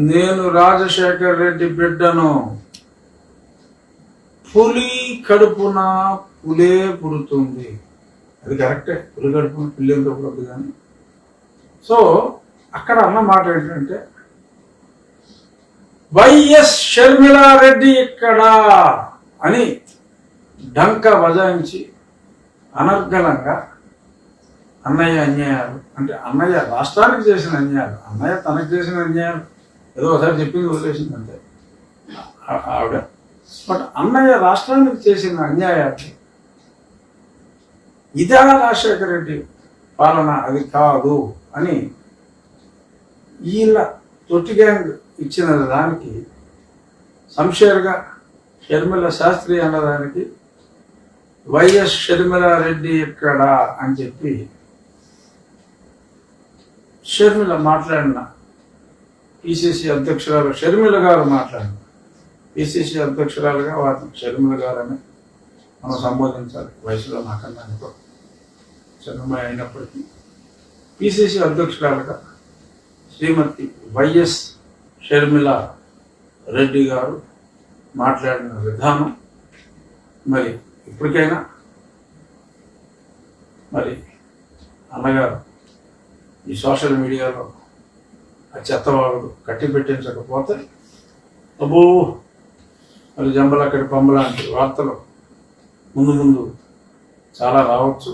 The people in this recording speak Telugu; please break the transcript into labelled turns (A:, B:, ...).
A: నేను రాజశేఖర్ రెడ్డి బిడ్డను, పులి కడుపున పులే పుడుతుంది. అది కరెక్టే, పులి కడుపున పిల్లేంతో పుడదు. కానీ సో అక్కడ అన్న మాట ఏంటంటే, వైఎస్ షర్మిలారెడ్డి ఇక్కడ అని డంక బజాయించి అనర్గళంగా అన్నయ్య అన్యాయాలు అంటే అన్నయ్య రాష్ట్రానికి చేసిన అన్యాయాలు, అన్నయ్య తనకు చేసిన అన్యాయాలు ఏదో ఒకసారి చెప్పింది వదిలేసిందంటే ఆవిడ. బట్ అన్నయ్య రాష్ట్రానికి చేసిన అన్యాయాలు ఇదా రాజశేఖర రెడ్డి పాలన, అది కాదు అని వీళ్ళ తొట్టి గ్యాంగ్ ఇచ్చిన దానికి సంషేర్గా షర్మిల శాస్త్రి అన్నదానికి వైఎస్ షర్మిలారెడ్డి ఎక్కడ అని చెప్పి షర్మిల మాట్లాడిన, పిసిసి అధ్యక్షురాలు షర్మిల గారు మాట్లాడిన, పిసిసి అధ్యక్షురాలుగా వారిని షర్మిల గారని మనం సంబోధించాలి. వయసులో నాకన్నా అనుకో చిన్నమ్మాయి అయినప్పటికీ పిసిసి అధ్యక్షురాలుగా శ్రీమతి వైఎస్ షర్మిల రెడ్డి గారు మాట్లాడిన విధానం మరి ఇప్పటికైనా మరి అన్నగారు ఈ సోషల్ మీడియాలో ఆ చెత్తవాడు కట్టి పెట్టించకపోతే అబ్బో మరి జంబలక్కడి పంబలాంటి వార్తలు ముందు ముందు చాలా రావచ్చు.